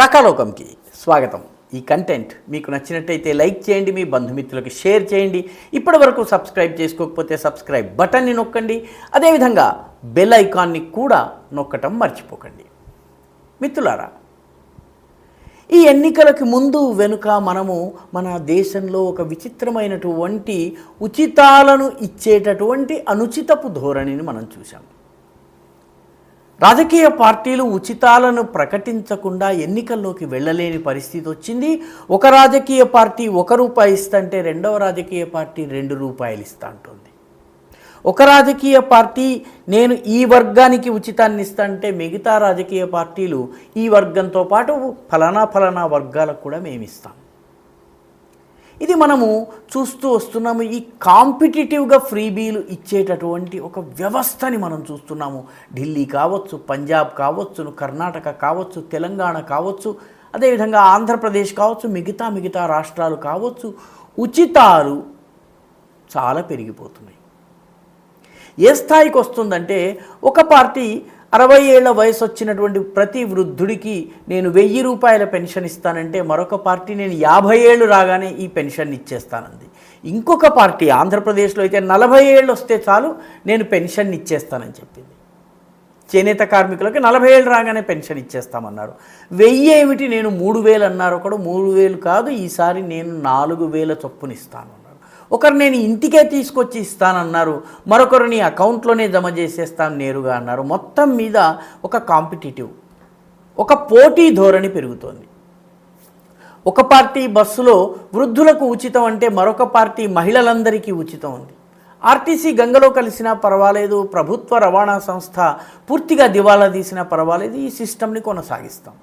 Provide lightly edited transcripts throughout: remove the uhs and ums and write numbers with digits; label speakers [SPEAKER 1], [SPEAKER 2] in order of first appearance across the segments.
[SPEAKER 1] రాకాలోకంకి స్వాగతం. ఈ కంటెంట్ మీకు నచ్చినట్టయితే లైక్ చేయండి, మీ బంధుమిత్రులకు షేర్ చేయండి. ఇప్పటి వరకు సబ్స్క్రైబ్ చేసుకోకపోతే సబ్స్క్రైబ్ బటన్ని నొక్కండి. అదేవిధంగా బెల్ ఐకాన్ని కూడా నొక్కటం మర్చిపోకండి. మిత్రులారా, ఈ ఎన్నికలకు ముందు వెనుక మనము మన దేశంలో ఒక విచిత్రమైనటువంటి ఉచితాలను ఇచ్చేటటువంటి అనుచితపు ధోరణిని మనం చూసాం. రాజకీయ పార్టీలు ఉచితాలను ప్రకటించకుండా ఎన్నికల్లోకి వెళ్ళలేని పరిస్థితి వచ్చింది. ఒక రాజకీయ పార్టీ ₹1 ఇస్తుంటే రెండవ రాజకీయ పార్టీ ₹2 ఇస్తా అంటుంది. ఒక రాజకీయ పార్టీ నేను ఈ వర్గానికి ఉచితాన్ని ఇస్తాంటే మిగతా రాజకీయ పార్టీలు ఈ వర్గంతో పాటు ఫలానా వర్గాలకు కూడా మేము ఇస్తాం. ఇది మనము చూస్తూ వస్తున్నాము. ఈ కాంపిటేటివ్గా ఫ్రీబీలు ఇచ్చేటటువంటి ఒక వ్యవస్థని మనం చూస్తున్నాము. ఢిల్లీ కావచ్చు, పంజాబ్ కావచ్చు, కర్ణాటక కావచ్చు, తెలంగాణ కావచ్చు, అదేవిధంగా ఆంధ్రప్రదేశ్ కావచ్చు, మిగతా రాష్ట్రాలు కావచ్చు, ఉచితాలు చాలా పెరిగిపోతున్నాయి. ఏ స్థాయికి వస్తుందంటే ఒక పార్టీ 60 ఏళ్ల వయసు వచ్చినటువంటి ప్రతి వృద్ధుడికి నేను ₹1000 పెన్షన్ ఇస్తానంటే మరొక పార్టీ నేను 50 ఏళ్ళు రాగానే ఈ పెన్షన్ ఇచ్చేస్తానంది. ఇంకొక పార్టీ ఆంధ్రప్రదేశ్లో అయితే 40 ఏళ్ళు వస్తే చాలు నేను పెన్షన్ ఇచ్చేస్తానని చెప్పింది. చేనేత కార్మికులకి 40 ఏళ్ళు రాగానే పెన్షన్ ఇచ్చేస్తామన్నారు. 1000 ఏమిటి, నేను 3000 అన్నారు. ఒకడు 3000 కాదు, ఈసారి నేను 4000 చొప్పున ఇస్తాను అన్నారు. ఒకరు నేను ఇంటికే తీసుకొచ్చి ఇస్తానన్నారు. మరొకరు నీ అకౌంట్లోనే జమ చేసేస్తాను నేరుగా అన్నారు. మొత్తం మీద ఒక కాంపిటేటివ్, ఒక పోటీ ధోరణి పెరుగుతోంది. ఒక పార్టీ బస్సులో వృద్ధులకు ఉచితం అంటే మరొక పార్టీ మహిళలందరికీ ఉచితం ఉంది. ఆర్టీసీ గంగలో కలిసినా పర్వాలేదు, ప్రభుత్వ రవాణా సంస్థ పూర్తిగా దివాలా తీసినా పర్వాలేదు, ఈ సిస్టమ్ని కొనసాగిస్తాం.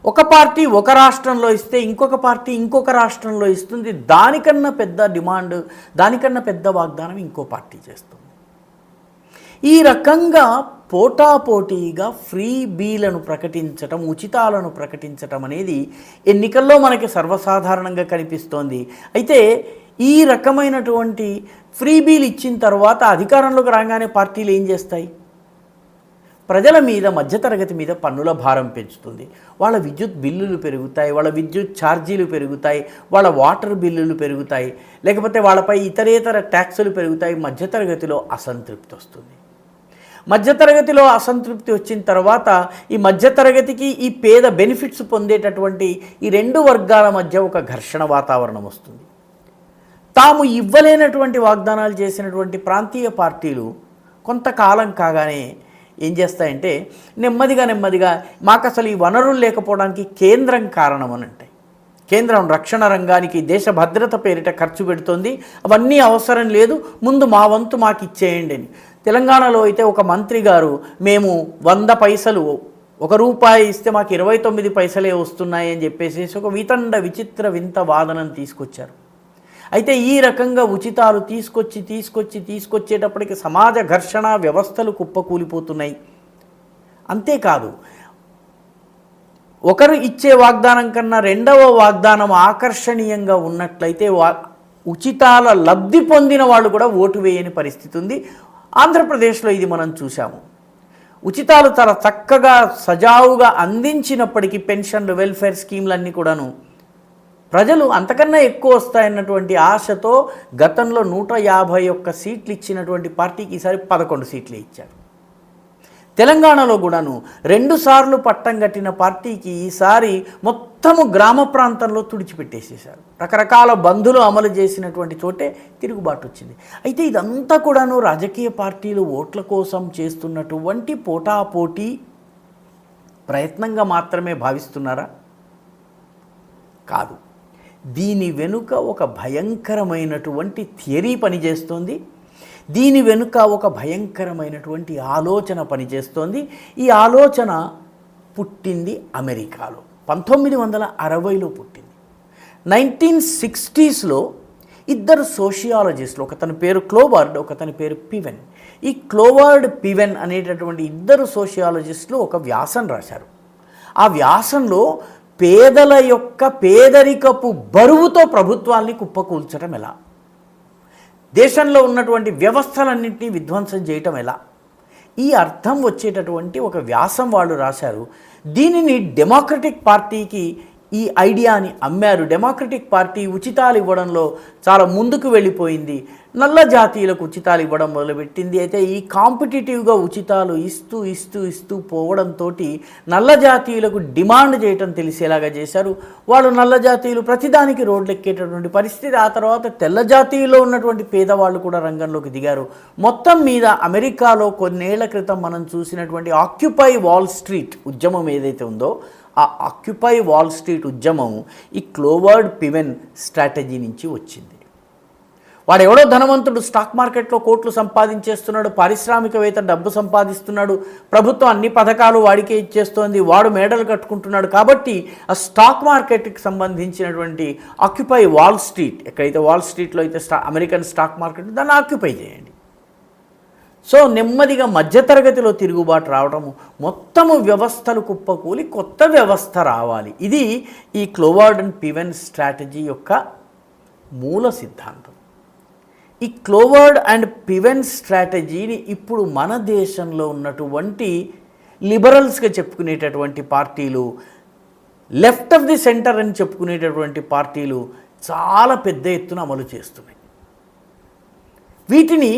[SPEAKER 1] ఒక పార్టీ ఒక రాష్ట్రంలో ఇస్తే ఇంకొక పార్టీ ఇంకొక రాష్ట్రంలో ఇస్తుంది. దానికన్నా పెద్ద డిమాండ్, దానికన్నా పెద్ద వాగ్దానం ఇంకో పార్టీ చేస్తుంది. ఈ రకంగా పోటాపోటీగా ఫ్రీ బీలను ప్రకటించటం, ఉచితాలను ప్రకటించటం అనేది ఎన్నికల్లో మనకి సర్వసాధారణంగా కనిపిస్తోంది. అయితే ఈ రకమైనటువంటి ఫ్రీ బీలు ఇచ్చిన తర్వాత అధికారంలోకి రాగానే పార్టీలు ఏం చేస్తాయి? ప్రజల మీద, మధ్యతరగతి మీద పన్నుల భారం పెంచుతుంది. వాళ్ళ విద్యుత్ బిల్లులు పెరుగుతాయి, వాళ్ళ విద్యుత్ ఛార్జీలు పెరుగుతాయి, వాళ్ళ వాటర్ బిల్లులు పెరుగుతాయి, లేకపోతే వాళ్ళపై ఇతరేతర ట్యాక్సులు పెరుగుతాయి. మధ్యతరగతిలో అసంతృప్తి వస్తుంది. మధ్యతరగతిలో అసంతృప్తి వచ్చిన తర్వాత ఈ మధ్యతరగతికి ఈ పేద బెనిఫిట్స్ పొందేటటువంటి ఈ రెండు వర్గాల మధ్య ఒక ఘర్షణ వాతావరణం వస్తుంది. తాము ఇవ్వలేనటువంటి వాగ్దానాలు చేసినటువంటి ప్రాంతీయ పార్టీలు కొంతకాలం కాగానే ఏం చేస్తాయంటే నెమ్మదిగా మాకు అసలు ఈ వనరులు లేకపోవడానికి కేంద్రం కారణం అని అంటాయి. కేంద్రం రక్షణ రంగానికి దేశ భద్రత పేరిట ఖర్చు పెడుతోంది, అవన్నీ అవసరం లేదు, ముందు మా వంతు మాకు ఇచ్చేయండి అని. తెలంగాణలో అయితే ఒక మంత్రి గారు మేము 100 పైసలు ₹1 ఇస్తే మాకు 29 పైసలే వస్తున్నాయి అని చెప్పేసి ఒక విచిత్ర వింత వాదనను తీసుకొచ్చారు. అయితే ఈ రకంగా ఉచితాలు తీసుకొచ్చేటప్పటికి సమాజ ఘర్షణ వ్యవస్థలు కుప్పకూలిపోతున్నాయి. అంతేకాదు, ఒకరు ఇచ్చే వాగ్దానం కన్నా రెండవ వాగ్దానం ఆకర్షణీయంగా ఉన్నట్లయితే ఉచితాల లబ్ధి పొందిన వాళ్ళు కూడా ఓటు వేయని పరిస్థితి ఉంది. ఆంధ్రప్రదేశ్లో ఇది మనం చూసాము. ఉచితాలు చాలా చక్కగా సజావుగా అందించినప్పటికీ పెన్షన్లు, వెల్ఫేర్ స్కీమ్లన్నీ కూడాను ప్రజలు అంతకన్నా ఎక్కువ వస్తాయన్నటువంటి ఆశతో గతంలో 151 సీట్లు ఇచ్చినటువంటి పార్టీకి ఈసారి 11 సీట్లు ఇచ్చారు. తెలంగాణలో కూడాను 2 సార్లు పట్టం కట్టిన పార్టీకి ఈసారి మొత్తము గ్రామ ప్రాంతంలో తుడిచిపెట్టేసేశారు. రకరకాల బంధులు అమలు చేసినటువంటి చోటే తిరుగుబాటు వచ్చింది. అయితే ఇదంతా కూడాను రాజకీయ పార్టీలు ఓట్ల కోసం చేస్తున్నటువంటి పోటాపోటీ ప్రయత్నంగా మాత్రమే భావిస్తున్నారా? కాదు. దీని వెనుక ఒక భయంకరమైనటువంటి థియరీ పనిచేస్తోంది. దీని వెనుక ఒక భయంకరమైనటువంటి ఆలోచన పనిచేస్తోంది. ఈ ఆలోచన పుట్టింది అమెరికాలో 1960లో పుట్టింది. 1960స్లో ఇద్దరు సోషియాలజిస్టులు, ఒకతని పేరు క్లోవర్డ్, ఒకతని పేరు పివెన్. ఈ క్లోవర్డ్, పివెన్ అనేటటువంటి ఇద్దరు సోషియాలజిస్టులు ఒక వ్యాసం రాశారు. ఆ వ్యాసంలో పేదల యొక్క పేదరికపు బరువుతో ప్రభుత్వాల్ని కుప్పకూల్చడం ఎలా, దేశంలో ఉన్నటువంటి వ్యవస్థలన్నింటినీ విధ్వంసం చేయటం ఎలా, ఈ అర్థం వచ్చేటటువంటి ఒక వ్యాసం వాళ్ళు రాశారు. దీనిని డెమోక్రటిక్ పార్టీకి ఈ ఐడియాని అమ్మారు. డెమోక్రటిక్ పార్టీ ఉచితాలు ఇవ్వడంలో చాలా ముందుకు వెళ్ళిపోయింది, నల్ల జాతీయులకు ఉచితాలు ఇవ్వడం మొదలుపెట్టింది. అయితే ఈ కాంపిటేటివ్గా ఉచితాలు ఇస్తూ ఇస్తూ ఇస్తూ పోవడంతో నల్ల జాతీయులకు డిమాండ్ చేయటం తెలిసేలాగా చేశారు. వాళ్ళు నల్ల జాతీయులు ప్రతిదానికి రోడ్లు ఎక్కేటటువంటి పరిస్థితి. ఆ తర్వాత తెల్ల జాతీయుల్లో ఉన్నటువంటి పేదవాళ్ళు కూడా రంగంలోకి దిగారు. మొత్తం మీద అమెరికాలో కొన్నేళ్ల క్రితం మనం చూసినటువంటి ఆక్యుపై వాల్ స్ట్రీట్ ఉద్యమం ఏదైతే ఉందో, ఆ ఆక్యుపై వాల్ స్ట్రీట్ ఉద్యమం ఈ క్లోవర్డ్ పివెన్ స్ట్రాటజీ నుంచి వచ్చింది. వాడు ఎవడో ధనవంతుడు, స్టాక్ మార్కెట్లో కోట్లు సంపాదించేస్తున్నాడు, పారిశ్రామికవేత్త డబ్బు సంపాదిస్తున్నాడు, ప్రభుత్వం అన్ని పథకాలు వాడికే ఇచ్చేస్తోంది, వాడు మేడలు కట్టుకుంటున్నాడు. కాబట్టి ఆ స్టాక్ మార్కెట్కి సంబంధించినటువంటి ఆక్యుపై వాల్ స్ట్రీట్, ఎక్కడైతే వాల్ స్ట్రీట్లో అయితే అమెరికన్ స్టాక్ మార్కెట్, దాన్ని ఆక్యుపై చేయండి. సో నెమ్మదిగా మధ్యతరగతిలో తిరుగుబాటు రావడము, మొత్తము వ్యవస్థలు కుప్పకూలి కొత్త వ్యవస్థ రావాలి. ఇది ఈ క్లోవర్డ్ అండ్ పివెన్ స్ట్రాటజీ యొక్క మూల సిద్ధాంతం. ఈ క్లోవర్డ్ అండ్ పివెన్ స్ట్రాటజీని ఇప్పుడు మన దేశంలో ఉన్నటువంటి లిబరల్స్గా చెప్పుకునేటటువంటి పార్టీలు, లెఫ్ట్ ఆఫ్ ది సెంటర్ అని చెప్పుకునేటటువంటి పార్టీలు చాలా పెద్ద ఎత్తున అమలు చేస్తున్నాయి. వీటిని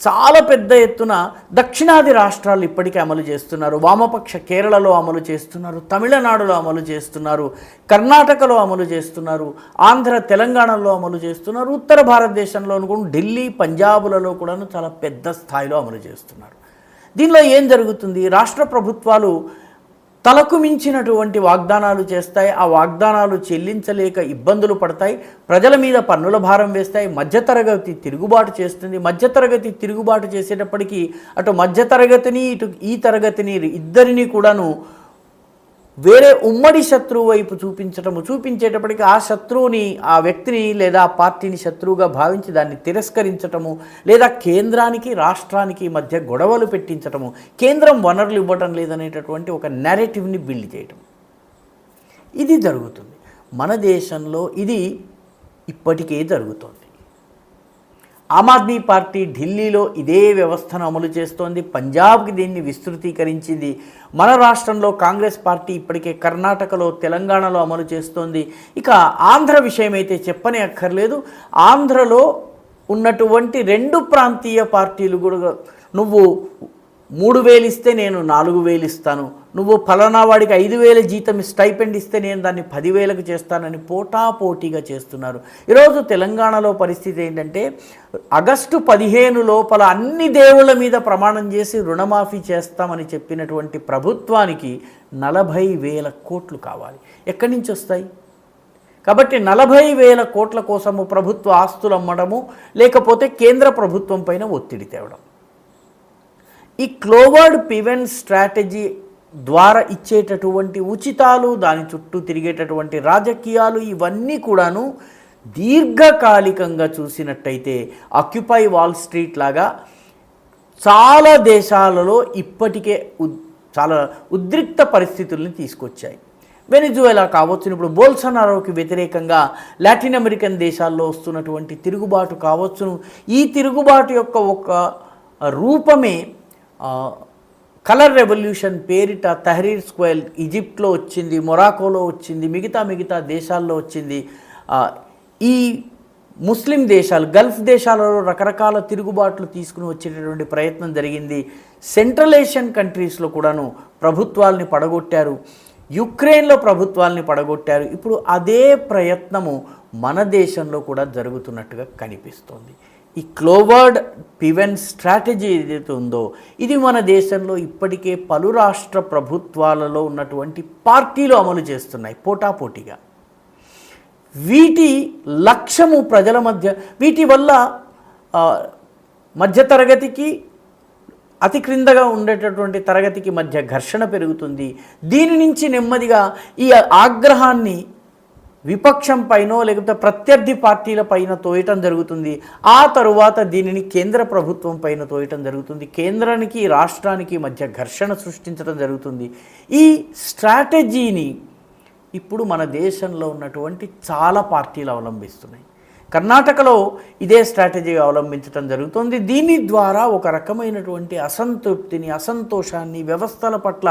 [SPEAKER 1] చాలా పెద్ద ఎత్తున దక్షిణాది రాష్ట్రాలు ఇప్పటికే అమలు చేస్తున్నారు. వామపక్ష కేరళలో అమలు చేస్తున్నారు, తమిళనాడులో అమలు చేస్తున్నారు, కర్ణాటకలో అమలు చేస్తున్నారు, ఆంధ్ర తెలంగాణలో అమలు చేస్తున్నారు, ఉత్తర భారతదేశంలో కూడా ఢిల్లీ పంజాబులలో కూడా చాలా పెద్ద స్థాయిలో అమలు చేస్తున్నారు. దీనిలో ఏం జరుగుతుంది? రాష్ట్ర ప్రభుత్వాలు తలకు మించినటువంటి వాగ్దానాలు చేస్తాయి, ఆ వాగ్దానాలు చెల్లించలేక ఇబ్బందులు పడతాయి, ప్రజల మీద పన్నుల భారం వేస్తాయి, మధ్యతరగతి తిరుగుబాటు చేస్తుంది. మధ్యతరగతి తిరుగుబాటు చేసేటప్పటికీ అటు మధ్యతరగతిని ఇటు ఈ తరగతిని ఇద్దరిని కూడాను వేరే ఉమ్మడి శత్రువు వైపు చూపించేటప్పటికీ ఆ శత్రువుని, ఆ వ్యక్తిని లేదా ఆ పార్టీని శత్రువుగా భావించి దాన్ని తిరస్కరించటము, లేదా కేంద్రానికి రాష్ట్రానికి మధ్య గొడవలు పెట్టించటము, కేంద్రం వనరులు ఇవ్వటం లేదనేటటువంటి ఒక నెరేటివ్ని బిల్డ్ చేయటం, ఇది జరుగుతుంది. మన దేశంలో ఇది ఇప్పటికే జరుగుతోంది. ఆమ్ ఆద్మీ పార్టీ ఢిల్లీలో ఇదే వ్యవస్థను అమలు చేస్తోంది, పంజాబ్కి దీన్ని విస్తృతీకరించింది. మన రాష్ట్రంలో కాంగ్రెస్ పార్టీ ఇప్పటికే కర్ణాటకలో, తెలంగాణలో అమలు చేస్తోంది. ఇక ఆంధ్ర విషయం అయితే చెప్పనే అక్కర్లేదు. ఆంధ్రలో ఉన్నటువంటి 2 ప్రాంతీయ పార్టీలు కూడా నువ్వు 3,000 ఇస్తే నేను 4,000 ఇస్తాను, నువ్వు ఫలానా వాడికి 5,000 జీతం స్టైపెండ్ ఇస్తే నేను దాన్ని 10,000కు చేస్తానని పోటాపోటీగా చేస్తున్నారు. ఈరోజు తెలంగాణలో పరిస్థితి ఏంటంటే, ఆగస్టు 15 లోపల అన్ని దేవుళ్ళ మీద ప్రమాణం చేసి రుణమాఫీ చేస్తామని చెప్పినటువంటి ప్రభుత్వానికి 40,000 కోట్లు కావాలి. ఎక్కడి నుంచి వస్తాయి? కాబట్టి 40,000 కోట్ల కోసము ప్రభుత్వ ఆస్తులు అమ్మడము, లేకపోతే కేంద్ర ప్రభుత్వం పైన ఒత్తిడి తేవడం. ఈ క్లోవర్డ్ పివెన్ స్ట్రాటజీ ద్వారా ఇచ్చేటటువంటి ఉచితాలు, దాని చుట్టూ తిరిగేటటువంటి రాజకీయాలు, ఇవన్నీ కూడాను దీర్ఘకాలికంగా చూసినట్టయితే ఆక్యుపై వాల్ స్ట్రీట్ లాగా చాలా దేశాలలో ఇప్పటికే చాలా ఉద్రిక్త పరిస్థితుల్ని తీసుకొచ్చాయి. వెనిజువేలా కావచ్చు, ఇప్పుడు బోల్సనారోకి వ్యతిరేకంగా లాటిన్ అమెరికన్ దేశాల్లో వస్తున్నటువంటి తిరుగుబాటు కావచ్చును. ఈ తిరుగుబాటు యొక్క ఒక రూపమే కలర్ రెవల్యూషన్ పేరిట తహరీర్ స్క్వేర్ ఈజిప్ట్లో వచ్చింది, మొరాకోలో వచ్చింది, మిగతా దేశాల్లో వచ్చింది. ఈ ముస్లిం దేశాలు, గల్ఫ్ దేశాలలో రకరకాల తిరుగుబాట్లు తీసుకుని వచ్చేటటువంటి ప్రయత్నం జరిగింది. సెంట్రల్ ఏషియన్ కంట్రీస్లో కూడాను ప్రభుత్వాల్ని పడగొట్టారు, యుక్రెయిన్లో ప్రభుత్వాల్ని పడగొట్టారు. ఇప్పుడు అదే ప్రయత్నము మన దేశంలో కూడా జరుగుతున్నట్టుగా కనిపిస్తోంది. ఈ క్లోవర్డ్ పివెన్ స్ట్రాటజీ ఏదైతే ఉందో, ఇది మన దేశంలో ఇప్పటికే పలు రాష్ట్ర ప్రభుత్వాలలో ఉన్నటువంటి పార్టీలు అమలు చేస్తున్నాయి పోటాపోటీగా. వీటి లక్ష్యము ప్రజల మధ్య, వీటి వల్ల మధ్యతరగతికి అతి క్రిందగా ఉండేటటువంటి తరగతికి మధ్య ఘర్షణ పెరుగుతుంది. దీని నుంచి నెమ్మదిగా ఈ ఆగ్రహాన్ని విపక్షం పైనో లేకపోతే ప్రత్యర్థి పార్టీల పైన తోయటం జరుగుతుంది. ఆ తరువాత దీనిని కేంద్ర ప్రభుత్వం పైన తోయటం జరుగుతుంది. కేంద్రానికి రాష్ట్రానికి మధ్య ఘర్షణ సృష్టించడం జరుగుతుంది. ఈ స్ట్రాటజీని ఇప్పుడు మన దేశంలో ఉన్నటువంటి చాలా పార్టీలు అవలంబిస్తున్నాయి. కర్ణాటకలో ఇదే స్ట్రాటజీ అవలంబించడం జరుగుతుంది. దీని ద్వారా ఒక రకమైనటువంటి అసంతృప్తిని, అసంతోషాన్ని, వ్యవస్థల పట్ల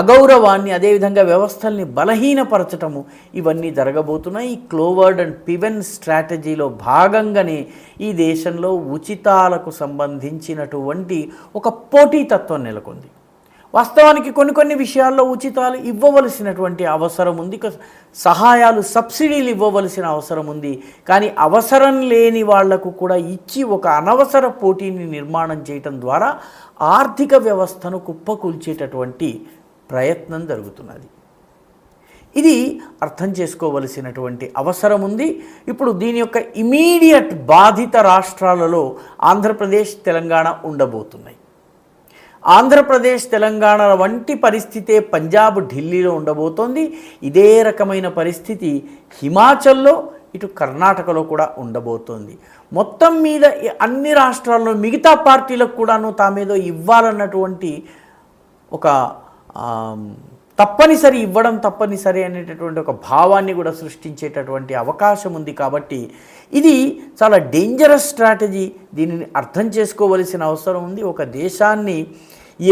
[SPEAKER 1] అగౌరవాన్ని, అదేవిధంగా వ్యవస్థల్ని బలహీనపరచటము ఇవన్నీ జరగబోతున్నాయి. ఈ క్లోవర్డ్ అండ్ పివెన్ స్ట్రాటజీలో భాగంగానే ఈ దేశంలో ఉచితాలకు సంబంధించినటువంటి ఒక పోటీతత్వం నెలకొంది. వాస్తవానికి కొన్ని విషయాల్లో ఉచితాలు ఇవ్వవలసినటువంటి అవసరం ఉంది, సహాయాలు, సబ్సిడీలు ఇవ్వవలసిన అవసరం ఉంది. కానీ అవసరం లేని వాళ్లకు కూడా ఇచ్చి ఒక అనవసర పోటీని నిర్మాణం చేయటం ద్వారా ఆర్థిక వ్యవస్థను కుప్పకూల్చేటటువంటి ప్రయత్నం జరుగుతున్నది. ఇది అర్థం చేసుకోవలసినటువంటి అవసరం ఉంది. ఇప్పుడు దీని యొక్క ఇమీడియట్ బాధిత రాష్ట్రాలలో ఆంధ్రప్రదేశ్, తెలంగాణ ఉండబోతున్నాయి. ఆంధ్రప్రదేశ్, తెలంగాణ వంటి పరిస్థితే పంజాబ్, ఢిల్లీలో ఉండబోతోంది. ఇదే రకమైన పరిస్థితి హిమాచల్లో, ఇటు కర్ణాటకలో కూడా ఉండబోతోంది. మొత్తం మీద అన్ని రాష్ట్రాల్లో మిగతా పార్టీలకు కూడాను తామేదో ఇవ్వాలన్నటువంటి ఒక ఇవ్వడం తప్పనిసరి అనేటటువంటి ఒక భావాన్ని కూడా సృష్టించేటటువంటి అవకాశం ఉంది. కాబట్టి ఇది చాలా డేంజరస్ స్ట్రాటజీ. దీనిని అర్థం చేసుకోవలసిన అవసరం ఉంది. ఒక దేశాన్ని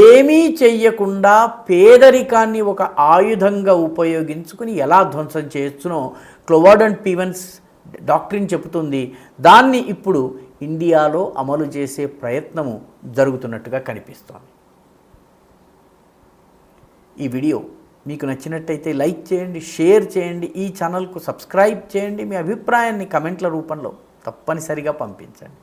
[SPEAKER 1] ఏమీ చెయ్యకుండా పేదరికాన్ని ఒక ఆయుధంగా ఉపయోగించుకుని ఎలా ధ్వంసం చేయొచ్చునో క్లోవర్డ్ అండ్ పివెన్స్ డాక్ట్రిన్ చెబుతుంది. దాన్ని ఇప్పుడు ఇండియాలో అమలు చేసే ప్రయత్నము జరుగుతున్నట్టుగా కనిపిస్తోంది. ఈ వీడియో మీకు నచ్చినట్టయితే లైక్ చేయండి, షేర్ చేయండి, ఈ ఛానల్కు సబ్స్క్రైబ్ చేయండి. మీ అభిప్రాయాన్ని కమెంట్ల రూపంలో తప్పనిసరిగా పంపించండి.